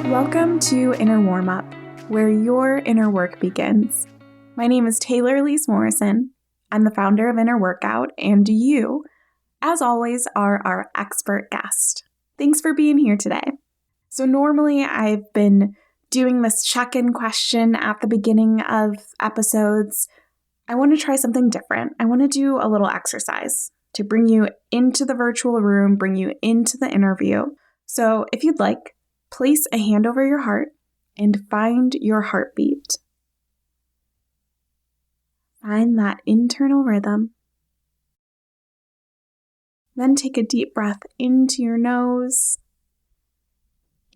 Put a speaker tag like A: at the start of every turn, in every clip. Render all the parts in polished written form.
A: Welcome to Inner Warmup, where your inner work begins. My name is Taylor Elyse Morrison. I'm the founder of Inner Workout, and you, as always, are our expert guest. Thanks for being here today. So normally I've been doing this check-in question at the beginning of episodes. I want to try something different. I want to do a little exercise to bring you into the virtual room, bring you into the interview. So if you'd like, place a hand over your heart and find your heartbeat. Find that internal rhythm. Then take a deep breath into your nose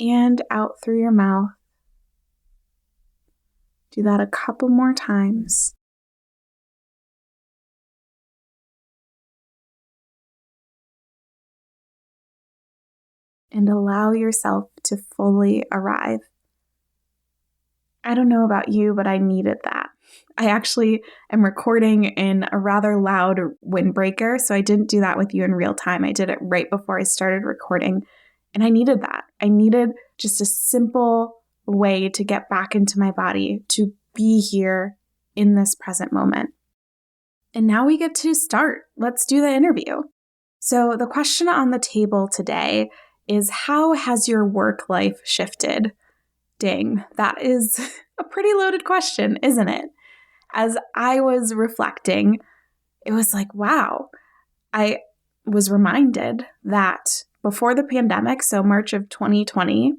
A: and out through your mouth. Do that a couple more times. And allow yourself to fully arrive. I don't know about you, but I needed that. I actually am recording in a rather loud windbreaker, so I didn't do that with you in real time. I did it right before I started recording, and I needed that. I needed just a simple way to get back into my body, to be here in this present moment. And now we get to start. Let's do the interview. So the question on the table today is, how has your work life shifted? Dang, that is a pretty loaded question, isn't it? As I was reflecting, it was like, wow, I was reminded that before the pandemic, so March of 2020,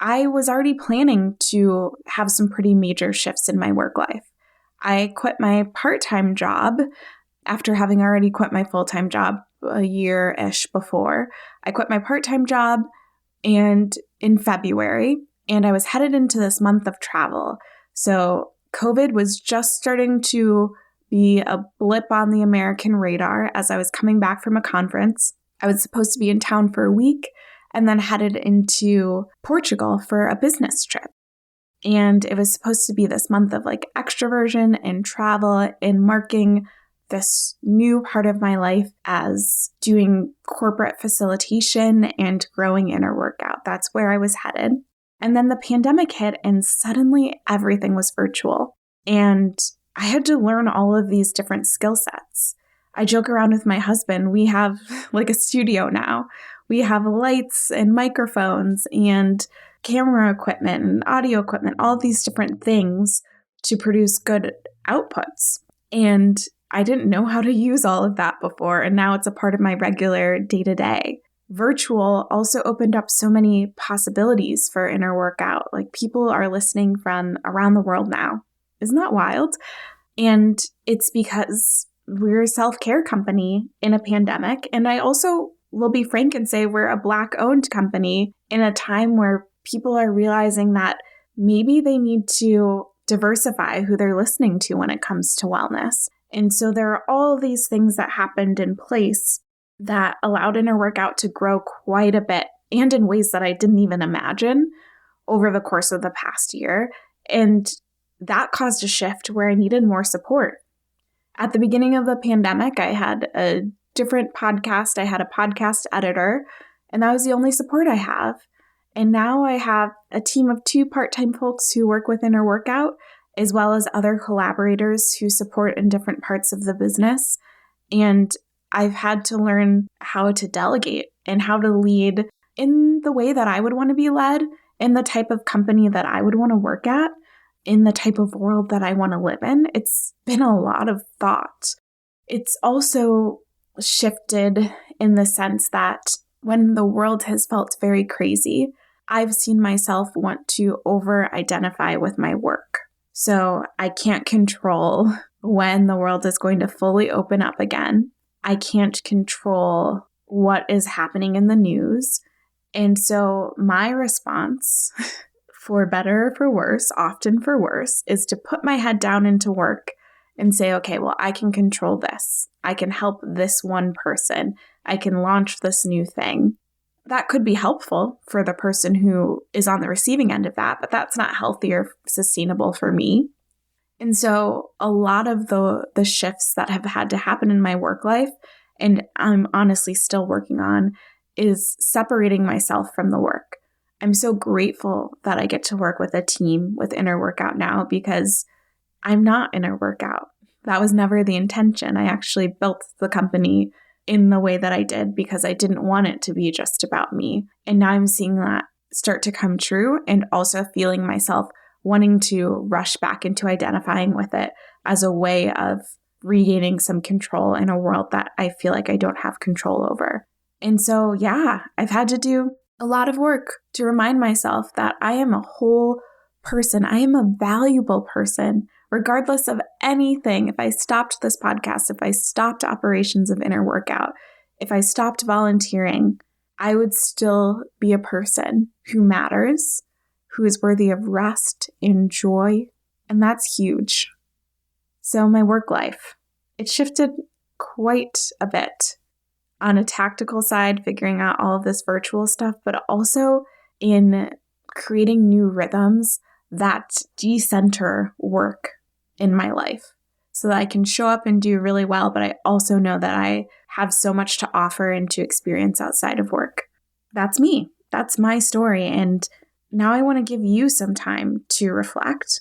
A: I was already planning to have some pretty major shifts in my work life. I quit my part-time job after having already quit my full-time job a year-ish before. I quit my part-time job and in February, and I was headed into this month of travel. So COVID was just starting to be a blip on the American radar as I was coming back from a conference. I was supposed to be in town for a week and then headed into Portugal for a business trip. And it was supposed to be this month of like extroversion and travel and marking this new part of my life as doing corporate facilitation and growing Inner Workout. That's where I was headed. And then the pandemic hit and suddenly everything was virtual. And I had to learn all of these different skill sets. I joke around with my husband. We have like a studio now. We have lights and microphones and camera equipment and audio equipment, all of these different things to produce good outputs. And I didn't know how to use all of that before, and now it's a part of my regular day-to-day. Virtual also opened up so many possibilities for Inner Workout. Like, people are listening from around the world now. Isn't that wild? And it's because we're a self-care company in a pandemic. And I also will be frank and say we're a Black-owned company in a time where people are realizing that maybe they need to diversify who they're listening to when it comes to wellness. And so there are all of these things that happened in place that allowed Inner Workout to grow quite a bit, and in ways that I didn't even imagine over the course of the past year. And that caused a shift where I needed more support. At the beginning of the pandemic, I had a different podcast. I had a podcast editor, and that was the only support I have. And now I have a team of 2 part-time folks who work with Inner Workout, as well as other collaborators who support in different parts of the business. And I've had to learn how to delegate and how to lead in the way that I would want to be led, in the type of company that I would want to work at, in the type of world that I want to live in. It's been a lot of thought. It's also shifted in the sense that when the world has felt very crazy, I've seen myself want to over-identify with my work. So I can't control when the world is going to fully open up again. I can't control what is happening in the news. And so my response, for better or for worse, often for worse, is to put my head down into work and say, okay, well, I can control this. I can help this one person. I can launch this new thing. That could be helpful for the person who is on the receiving end of that, but that's not healthy or sustainable for me. And so a lot of the shifts that have had to happen in my work life, and I'm honestly still working on, is separating myself from the work. I'm so grateful that I get to work with a team with Inner Workout now because I'm not Inner Workout. That was never the intention. I actually built the company in the way that I did because I didn't want it to be just about me. And now I'm seeing that start to come true and also feeling myself wanting to rush back into identifying with it as a way of regaining some control in a world that I feel like I don't have control over. And so, yeah, I've had to do a lot of work to remind myself that I am a whole person. I am a valuable person, regardless of anything. If I stopped this podcast, if I stopped operations of Inner Workout, if I stopped volunteering, I would still be a person who matters, who is worthy of rest and joy. And that's huge. So my work life, it shifted quite a bit on a tactical side, figuring out all of this virtual stuff, but also in creating new rhythms that decenter work in my life so that I can show up and do really well, but I also know that I have so much to offer and to experience outside of work. That's me. That's my story. And now I want to give you some time to reflect.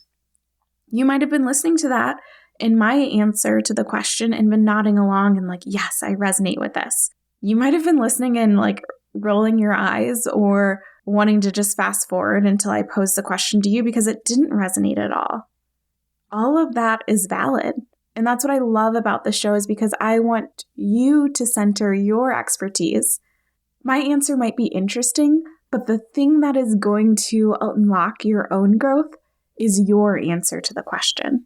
A: You might have been listening to that in my answer to the question and been nodding along and like, yes, I resonate with this. You might have been listening and like rolling your eyes or wanting to just fast forward until I pose the question to you because it didn't resonate at all. All of that is valid. And that's what I love about the show is because I want you to center your expertise. My answer might be interesting, but the thing that is going to unlock your own growth is your answer to the question.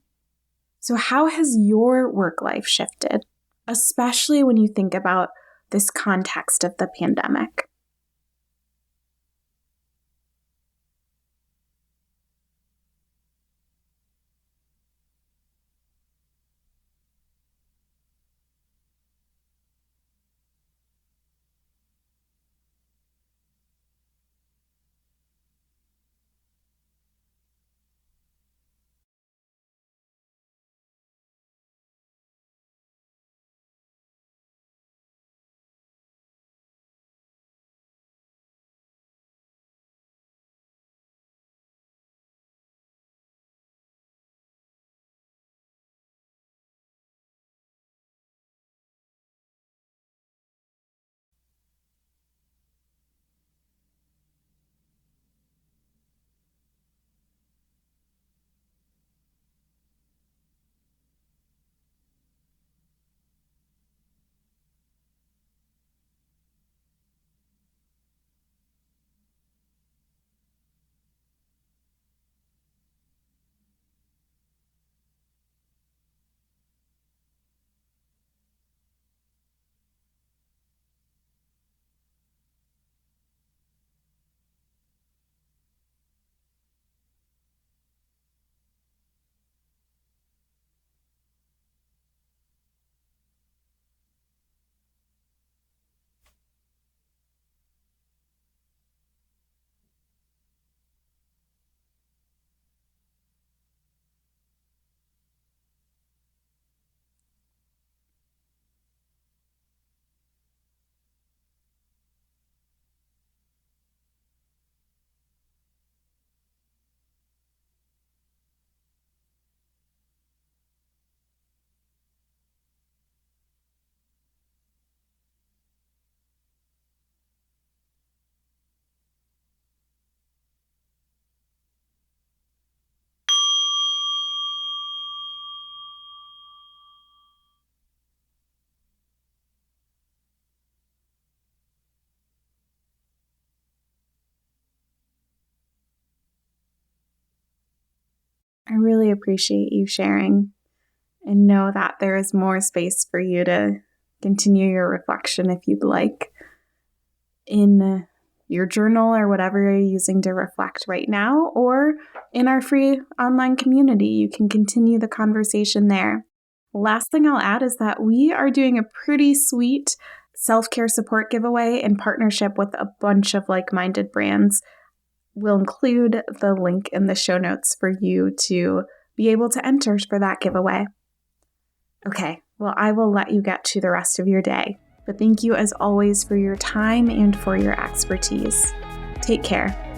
A: So how has your work life shifted, especially when you think about this context of the pandemic? I really appreciate you sharing and know that there is more space for you to continue your reflection if you'd like in your journal or whatever you're using to reflect right now, or in our free online community. You can continue the conversation there. Last thing I'll add is that we are doing a pretty sweet self-care support giveaway in partnership with a bunch of like-minded brands. We'll include the link in the show notes for you to be able to enter for that giveaway. Okay, well, I will let you get to the rest of your day, but thank you as always for your time and for your expertise. Take care.